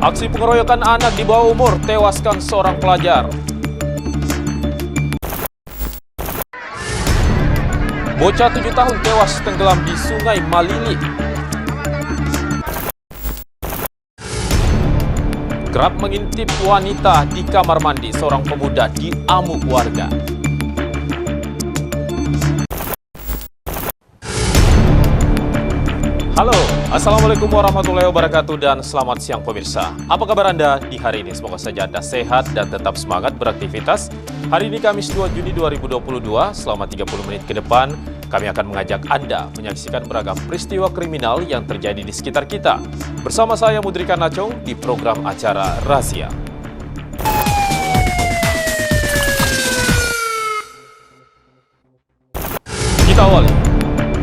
Aksi pengeroyokan anak di bawah umur tewaskan seorang pelajar. Bocah 7 tahun tewas tenggelam di Sungai Malili. Kerap mengintip wanita di kamar mandi, seorang pemuda diamuk warga. Halo, Assalamualaikum warahmatullahi wabarakatuh dan selamat siang pemirsa. Apa kabar Anda di hari ini? Semoga saja Anda sehat dan tetap semangat beraktivitas. Hari ini Kamis 2 Juni 2022, selama 30 menit ke depan, kami akan mengajak Anda menyaksikan beragam peristiwa kriminal yang terjadi di sekitar kita. Bersama saya Mudrika Nacong di program acara Razia. Kita awali.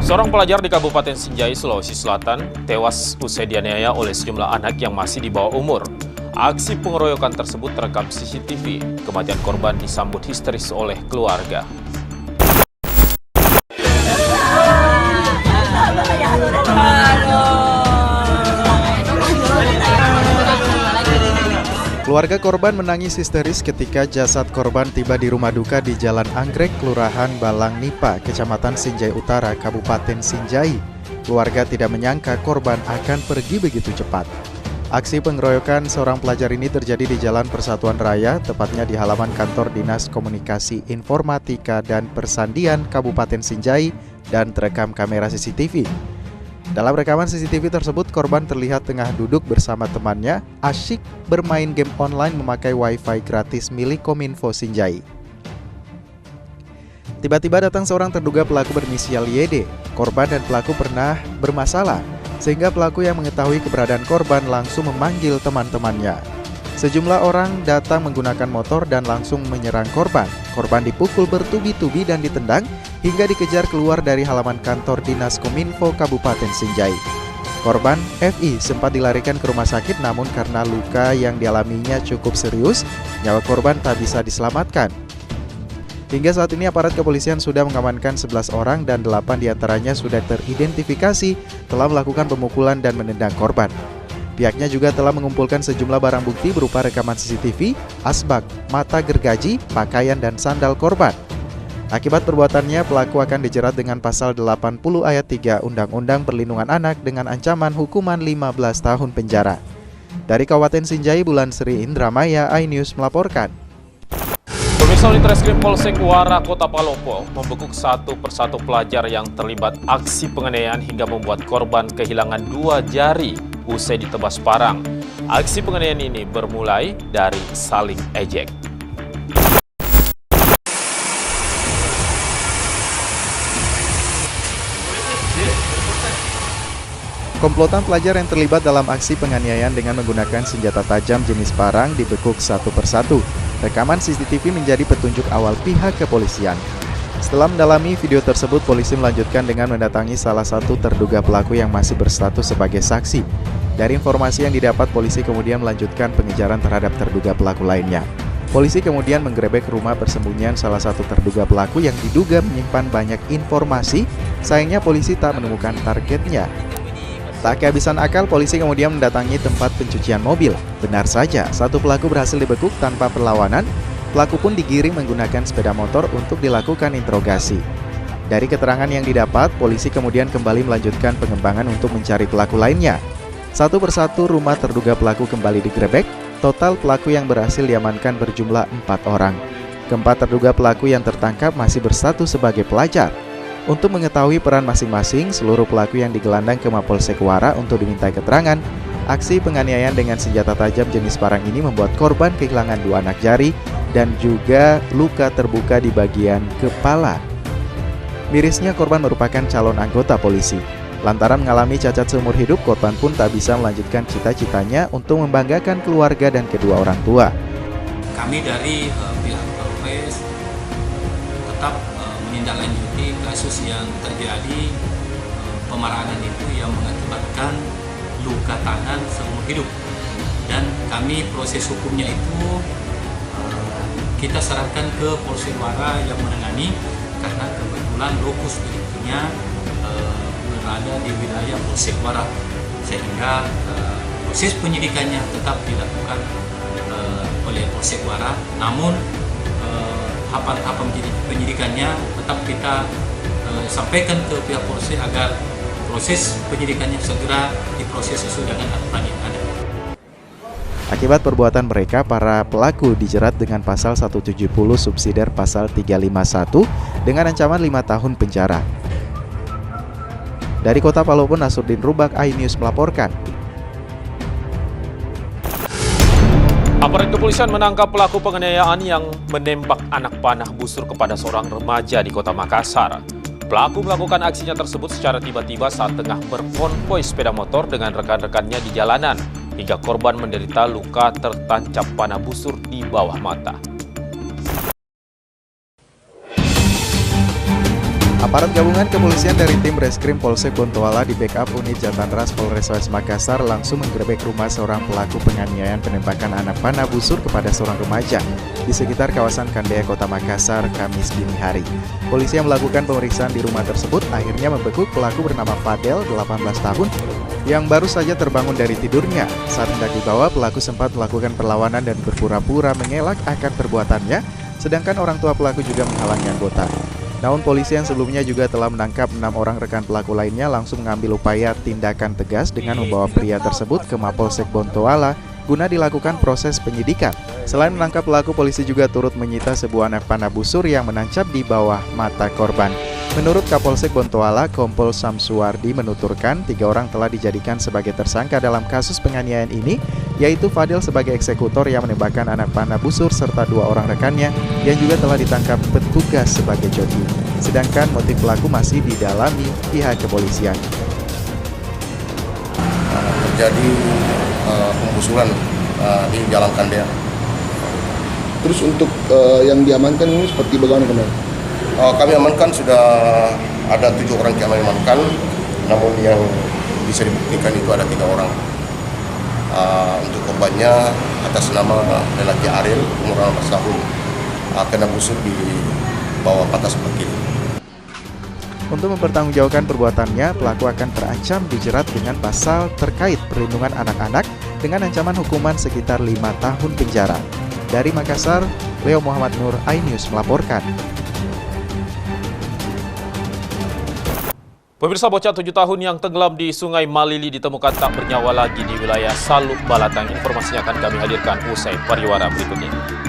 Seorang pelajar di Kabupaten Sinjai, Sulawesi Selatan, tewas usai dianiaya oleh sejumlah anak yang masih di bawah umur. Aksi pengeroyokan tersebut terekam CCTV. Kematian korban disambut histeris oleh keluarga. Keluarga korban menangis histeris ketika jasad korban tiba di rumah duka di Jalan Anggrek, Kelurahan Balang Nipa, Kecamatan Sinjai Utara, Kabupaten Sinjai. Keluarga tidak menyangka korban akan pergi begitu cepat. Aksi pengeroyokan seorang pelajar ini terjadi di Jalan Persatuan Raya, tepatnya di halaman kantor Dinas Komunikasi Informatika dan Persandian Kabupaten Sinjai dan terekam kamera CCTV. Dalam rekaman CCTV tersebut, korban terlihat tengah duduk bersama temannya, asyik bermain game online memakai wifi gratis milik Kominfo Sinjai. Tiba-tiba datang seorang terduga pelaku berinisial YD. Korban dan pelaku pernah bermasalah, sehingga pelaku yang mengetahui keberadaan korban langsung memanggil teman-temannya. Sejumlah orang datang menggunakan motor dan langsung menyerang korban. Korban dipukul bertubi-tubi dan ditendang hingga dikejar keluar dari halaman kantor Dinas Kominfo Kabupaten Sinjai. Korban FI sempat dilarikan ke rumah sakit, namun karena luka yang dialaminya cukup serius, nyawa korban tak bisa diselamatkan. Hingga saat ini aparat kepolisian sudah mengamankan 11 orang dan 8 diantaranya sudah teridentifikasi telah melakukan pemukulan dan menendang korban. Pihaknya juga telah mengumpulkan sejumlah barang bukti berupa rekaman CCTV, asbak, mata gergaji, pakaian, dan sandal korban. Akibat perbuatannya, pelaku akan dijerat dengan pasal 80 ayat 3 Undang-Undang Perlindungan Anak dengan ancaman hukuman 15 tahun penjara. Dari Kabupaten Sinjai, Bulan Sri Indramaya, iNews melaporkan. Pemirsa, Unit Reskrim Polsek Wara Kota Palopo membekuk satu persatu pelajar yang terlibat aksi penganiayaan hingga membuat korban kehilangan 2 jari usai ditebas parang. Aksi penganiayaan ini bermulai dari saling ejek. Komplotan pelajar yang terlibat dalam aksi penganiayaan dengan menggunakan senjata tajam jenis parang dibekuk satu persatu. Rekaman CCTV menjadi petunjuk awal pihak kepolisian. Setelah mendalami video tersebut, polisi melanjutkan dengan mendatangi salah satu terduga pelaku yang masih berstatus sebagai saksi. Dari informasi yang didapat, polisi kemudian melanjutkan pengejaran terhadap terduga pelaku lainnya. Polisi kemudian menggerebek rumah persembunyian salah satu terduga pelaku yang diduga menyimpan banyak informasi. Sayangnya polisi tak menemukan targetnya. Tak kehabisan akal, polisi kemudian mendatangi tempat pencucian mobil. Benar saja, satu pelaku berhasil dibekuk tanpa perlawanan. Pelaku pun digiring menggunakan sepeda motor untuk dilakukan interogasi. Dari keterangan yang didapat, polisi kemudian kembali melanjutkan pengembangan untuk mencari pelaku lainnya. Satu persatu rumah terduga pelaku kembali digerebek. Total pelaku yang berhasil diamankan berjumlah 4 orang. Keempat terduga pelaku yang tertangkap masih berstatus sebagai pelajar. Untuk mengetahui peran masing-masing, seluruh pelaku yang digelandang ke Mapolsek Wara untuk dimintai keterangan. Aksi penganiayaan dengan senjata tajam jenis parang ini membuat korban kehilangan 2 anak jari dan juga luka terbuka di bagian kepala. Mirisnya, korban merupakan calon anggota polisi. Lantaran mengalami cacat seumur hidup, korban pun tak bisa melanjutkan cita-citanya untuk membanggakan keluarga dan kedua orang tua. Kami dari pihak Polres tetap menindaklanjuti kasus yang terjadi pemarahan itu yang mengakibatkan luka tangan seumur hidup, dan kami proses hukumnya itu kita serahkan ke Polsek Wara yang menangani karena kebetulan lokus deliktinya berada di wilayah Polsek Wara, sehingga proses penyidikannya tetap dilakukan oleh Polsek Muara, namun tahapan penyidikannya tetap kita sampaikan ke pihak Polsek agar proses penyidikannya segera diproses sesuai dengan aturan yang ada. Akibat perbuatan mereka, para pelaku dijerat dengan pasal 170 subsidiar pasal 351 dengan ancaman 5 tahun penjara. Dari Kota Palopo, Nasruddin Rubak, iNews melaporkan. Aparat kepolisian menangkap pelaku penganiayaan yang menembak anak panah busur kepada seorang remaja di Kota Makassar. Pelaku melakukan aksinya tersebut secara tiba-tiba saat tengah berkonvoi sepeda motor dengan rekan-rekannya di jalanan, hingga korban menderita luka tertancap panah busur di bawah mata. Aparat gabungan kepolisian dari tim Reskrim Polsek Bontoala di backup unit Jatanras Polrestabes Makassar langsung menggerebek rumah seorang pelaku penganiayaan penembakan anak panah busur kepada seorang remaja di sekitar kawasan Kandaya, Kota Makassar, Kamis dini hari. Polisi yang melakukan pemeriksaan di rumah tersebut akhirnya membekuk pelaku bernama Fadel, 18 tahun, yang baru saja terbangun dari tidurnya. Saat hendak dibawa, pelaku sempat melakukan perlawanan dan berpura-pura mengelak akan perbuatannya, sedangkan orang tua pelaku juga menghalangi anggota. Namun polisi yang sebelumnya juga telah menangkap 6 orang rekan pelaku lainnya langsung mengambil upaya tindakan tegas dengan membawa pria tersebut ke Mapolsek Bontoala guna dilakukan proses penyidikan. Selain menangkap pelaku, polisi juga turut menyita sebuah anak panah busur yang menancap di bawah mata korban. Menurut Kapolsek Bontoala, Kompol Samsuwardi menuturkan 3 orang telah dijadikan sebagai tersangka dalam kasus penganiayaan ini, yaitu Fadil sebagai eksekutor yang menembakkan anak panah busur serta 2 orang rekannya yang juga telah ditangkap petugas sebagai joki. Sedangkan motif pelaku masih didalami pihak kepolisian. Terjadi pembusuran di Jalan Kandaya. Terus untuk yang diamankan ini seperti bagaimana kemarin? Kami amankan sudah ada 7 orang yang kami amankan, namun yang bisa dibuktikan itu ada 3 orang. Untuk korbannya atas nama lelaki Ariel, umur 18 tahun, kena busur di bawah mata sebelah kiri. Untuk mempertanggungjawabkan perbuatannya, pelaku akan terancam dijerat dengan pasal terkait perlindungan anak-anak dengan ancaman hukuman sekitar 5 tahun penjara. Dari Makassar, Leo Muhammad Nur, iNews melaporkan. Pemirsa, bocah 7 tahun yang tenggelam di Sungai Malili ditemukan tak bernyawa lagi di wilayah Saluk, Balatang. Informasinya akan kami hadirkan usai pariwara berikut ini.